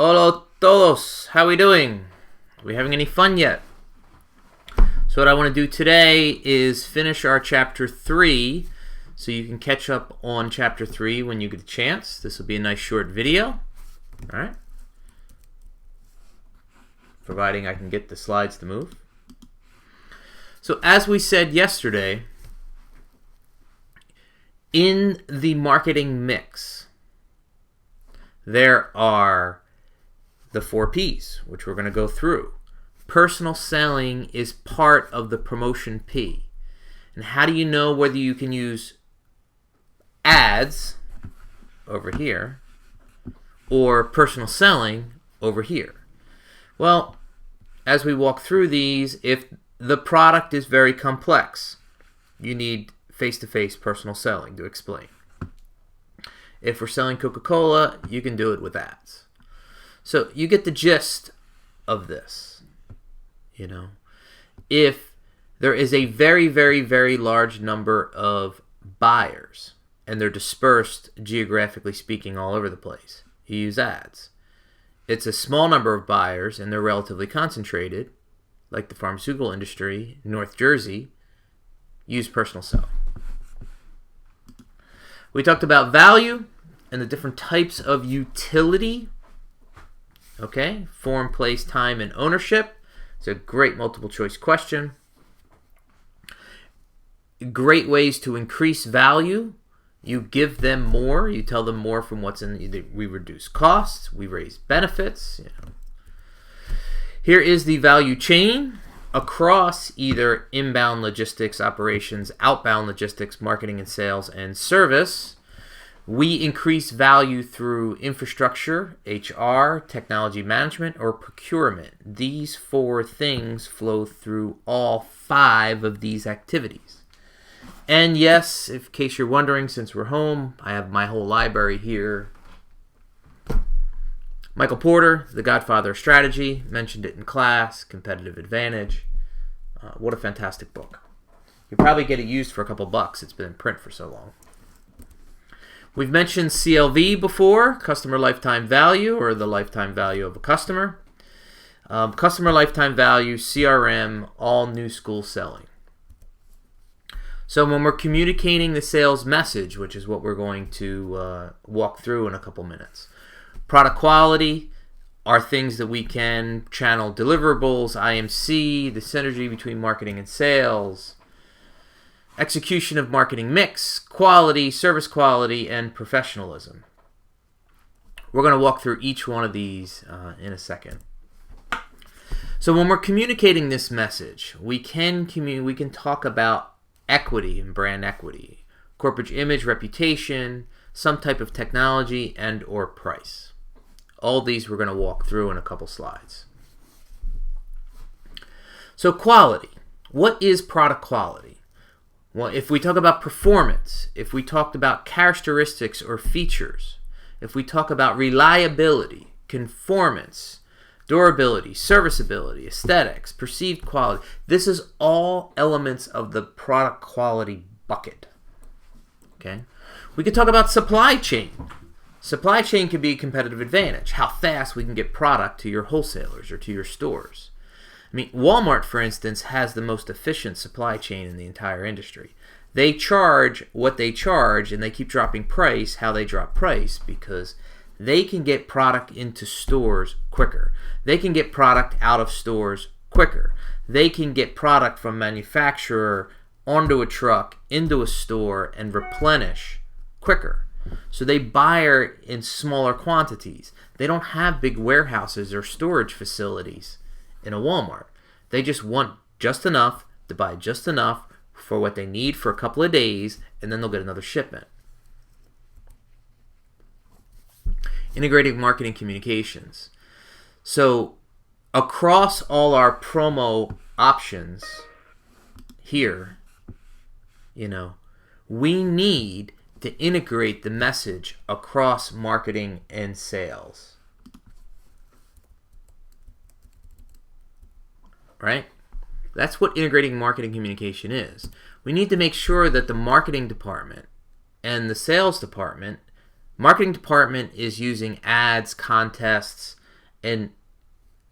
Hola todos, how are we doing? Are we having any fun yet? So what I want to do today is finish our chapter 3, so you can catch up on chapter 3 when you get a chance. This will be a nice short video, alright? Providing I can get the slides to move. So as we said yesterday, in the marketing mix, there are the 4 P's, which we're going to go through. Personal selling is part of the promotion P. And how do you know whether you can use ads over here or personal selling over here? Well, as we walk through these, if the product is very complex, you need face-to-face personal selling to explain. If we're selling Coca-Cola, you can do it with ads. So you get the gist of this. You know, if there is a very, very, very large number of buyers and they're dispersed, geographically speaking, all over the place, you use ads. It's a small number of buyers and they're relatively concentrated, like the pharmaceutical industry, North Jersey, use personal selling. We talked about value and the different types of utility. Okay, form, place, time, and ownership. It's a great multiple choice question. Great ways to increase value. You give them more. You tell them more from what's in. We reduce costs. We raise benefits. You know. Here is the value chain across either inbound logistics operations, outbound logistics, marketing and sales, and service. We increase value through infrastructure, HR, technology management, or procurement. These 4 things flow through all 5 of these activities. And yes, in case you're wondering, since we're home, I have my whole library here. Michael Porter, The Godfather of Strategy, mentioned it in class, Competitive Advantage. What a fantastic book. You probably get it used for a couple bucks. It's been in print for so long. We've mentioned CLV before, customer lifetime value, or the lifetime value of a customer. Customer lifetime value, CRM, all new school selling. So when we're communicating the sales message, which is what we're going to walk through in a couple minutes, product quality are things that we can channel deliverables, IMC, the synergy between marketing and sales, execution of marketing mix, quality, service quality, and professionalism. We're going to walk through each one of these in a second. So when we're communicating this message, we can talk about equity and brand equity, corporate image, reputation, some type of technology, and or price. All these we're going to walk through in a couple slides. So quality. What is product quality? Well, if we talk about performance, if we talked about characteristics or features, if we talk about reliability, conformance, durability, serviceability, aesthetics, perceived quality, this is all elements of the product quality bucket. Okay? We could talk about supply chain. Supply chain can be a competitive advantage, how fast we can get product to your wholesalers or to your stores. I mean, Walmart, for instance, has the most efficient supply chain in the entire industry. They charge what they charge, and they keep dropping price how they drop price because they can get product into stores quicker. They can get product out of stores quicker. They can get product from manufacturer onto a truck, into a store, and replenish quicker. So they buy in smaller quantities. They don't have big warehouses or storage facilities in a Walmart. They just want just enough to buy just enough for what they need for a couple of days, and then they'll get another shipment. Integrating marketing communications. So across all our promo options here, we need to integrate the message across marketing and sales. Right? That's what integrating marketing communication is. We need to make sure that the marketing department and the sales department, marketing department is using ads, contests, and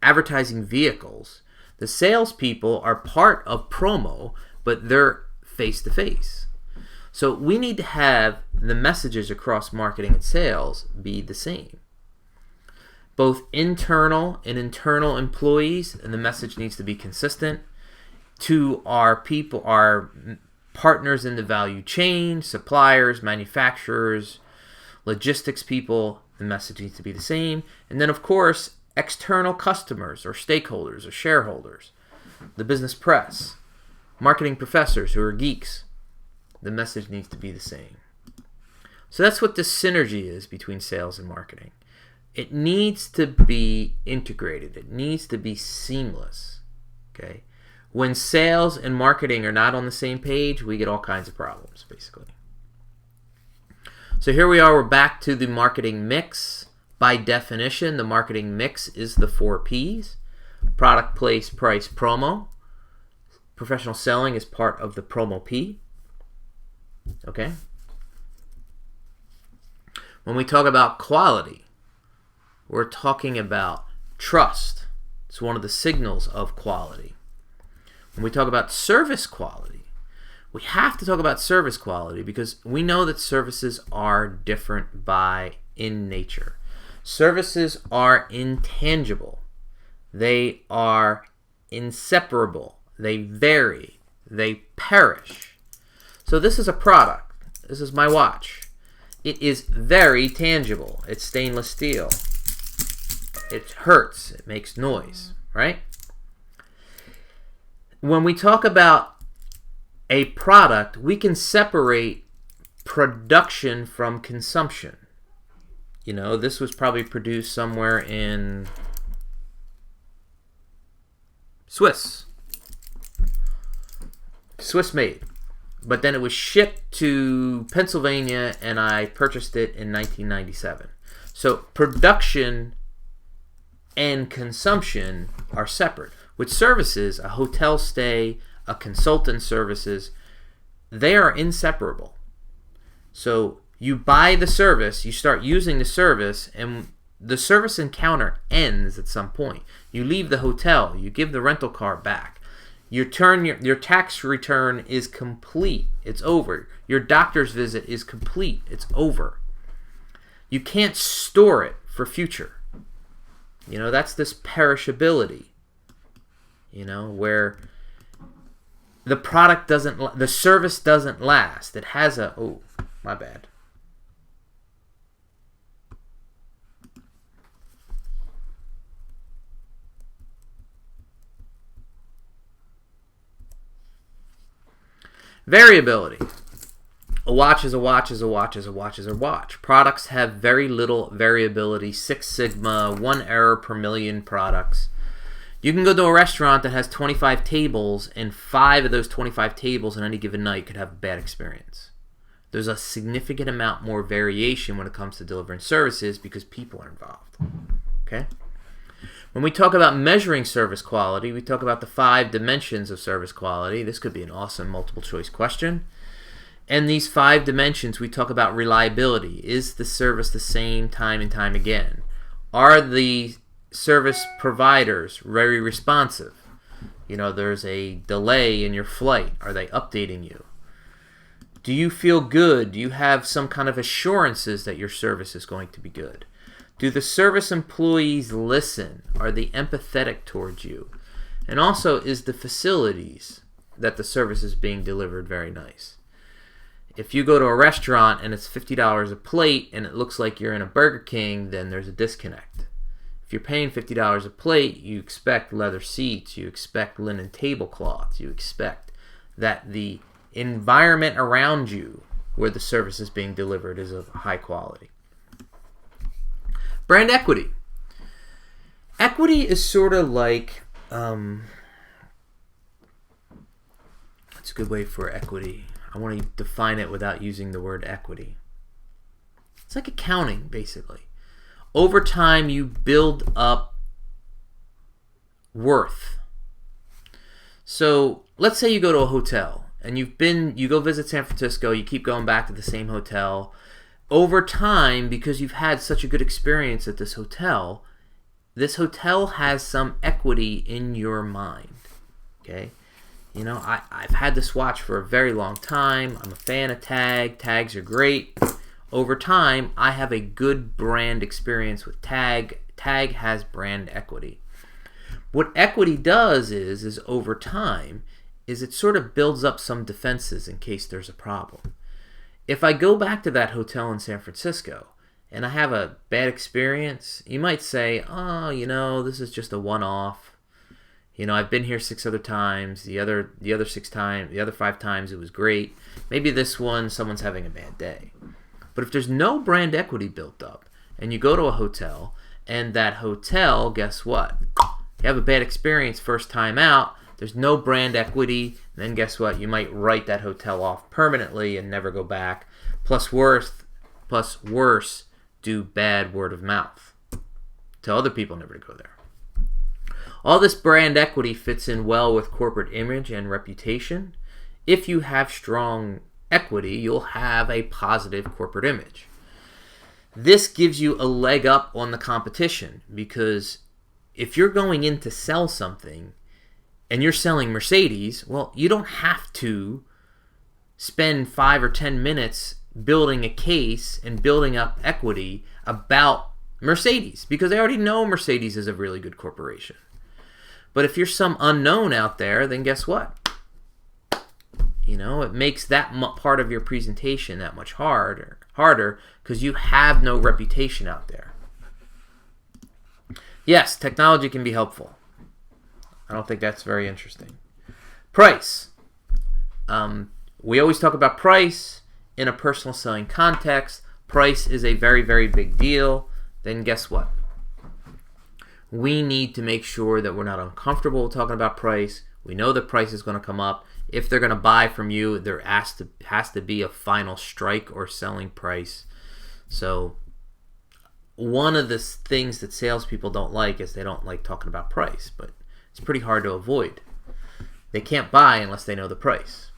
advertising vehicles. The salespeople are part of promo, but they're face-to-face. So we need to have the messages across marketing and sales be the same. Both internal and internal employees, and the message needs to be consistent. To our people, our partners in the value chain, suppliers, manufacturers, logistics people, the message needs to be the same. And then, of course, external customers or stakeholders or shareholders, the business press, marketing professors who are geeks, the message needs to be the same. So that's what the synergy is between sales and marketing. It needs to be integrated. It needs to be seamless. Okay? When sales and marketing are not on the same page, we get all kinds of problems, basically. So here we are. We're back to the marketing mix. By definition, the marketing mix is the 4 Ps. Product, place, price, promo. Professional selling is part of the promo P. Okay? When we talk about quality, we're talking about trust. It's one of the signals of quality. When we talk about service quality, we have to talk about service quality because we know that services are different in nature. Services are intangible. They are inseparable. They vary. They perish. So this is a product. This is my watch. It is very tangible. It's stainless steel. It hurts. It makes noise, right? When we talk about a product, we can separate production from consumption. You know, this was probably produced somewhere in Swiss made. But then it was shipped to Pennsylvania and I purchased it in 1997. So production and consumption are separate. With services, a hotel stay, a consultant services, they are inseparable. So you buy the service, you start using the service, and the service encounter ends at some point. You leave the hotel, you give the rental car back. Your tax return is complete. It's over. Your doctor's visit is complete. It's over. You can't store it for future. You know, that's this perishability. You know, where the service doesn't last. It has oh, my bad. Variability. A watch is a watch is a watch is a watch is a watch. Products have very little variability. 6 sigma, 1 error per million products. You can go to a restaurant that has 25 tables, and 5 of those 25 tables on any given night could have a bad experience. There's a significant amount more variation when it comes to delivering services because people are involved. Okay? When we talk about measuring service quality, we talk about the 5 dimensions of service quality. This could be an awesome multiple choice question. And these 5 dimensions, we talk about reliability. Is the service the same time and time again? Are the service providers very responsive? You know, there's a delay in your flight. Are they updating you? Do you feel good? Do you have some kind of assurances that your service is going to be good? Do the service employees listen? Are they empathetic towards you? And also, is the facilities that the service is being delivered very nice? If you go to a restaurant and it's $50 a plate and it looks like you're in a Burger King, then there's a disconnect. If you're paying $50 a plate, you expect leather seats, you expect linen tablecloths, you expect that the environment around you where the service is being delivered is of high quality. Brand equity. Equity is sort of like, that's a good way for equity. I want to define it without using the word equity. It's like accounting, basically. Over time, you build up worth. So let's say you go to a hotel and you go visit San Francisco, you keep going back to the same hotel. Over time, because you've had such a good experience at this hotel, this hotel has some equity in your mind. Okay? You know, I've had this watch for a very long time. I'm a fan of TAG. TAGs are great. Over time, I have a good brand experience with TAG. TAG has brand equity. What equity does is over time, is it sort of builds up some defenses in case there's a problem. If I go back to that hotel in San Francisco and I have a bad experience, you might say, oh, you know, this is just a one-off. You know, I've been here 6 other times. The other 5 times it was great. Maybe this one, someone's having a bad day. But if there's no brand equity built up, and you go to a hotel, and that hotel, guess what? You have a bad experience first time out, there's no brand equity, then guess what? You might write that hotel off permanently and never go back. Plus worse, do bad word of mouth. Tell other people never to go there. All this brand equity fits in well with corporate image and reputation. If you have strong equity, you'll have a positive corporate image. This gives you a leg up on the competition, because if you're going in to sell something and you're selling Mercedes, well, you don't have to spend 5 or 10 minutes building a case and building up equity about Mercedes, because they already know Mercedes is a really good corporation. But if you're some unknown out there, then guess what? You know, it makes that part of your presentation that much harder because you have no reputation out there. Yes, technology can be helpful. I don't think that's very interesting. Price. We always talk about price in a personal selling context. Price is a very, very big deal. Then guess what? We need to make sure that we're not uncomfortable talking about price. We know that price is going to come up. If they're going to buy from you, there has to be a final strike or selling price. So one of the things that salespeople don't like is they don't like talking about price, but it's pretty hard to avoid. They can't buy unless they know the price.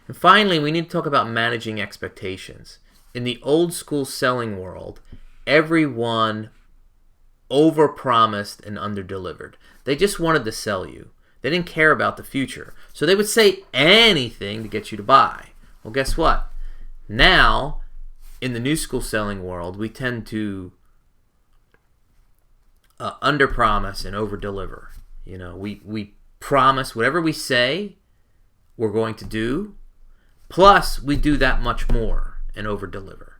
And finally, we need to talk about managing expectations. In the old school selling world, everyone overpromised and underdelivered. They just wanted to sell you. They didn't care about the future. So they would say anything to get you to buy. Well, guess what? Now, in the new school selling world, we tend to underpromise and overdeliver. You know, we promise whatever we say we're going to do, plus we do that much more and overdeliver.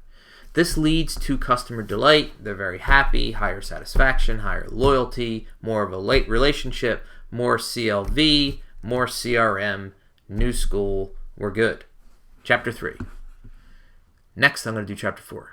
This leads to customer delight. They're very happy, higher satisfaction, higher loyalty, more of a late relationship, more CLV, more CRM, new school. We're good. Chapter 3. Next, I'm going to do Chapter 4.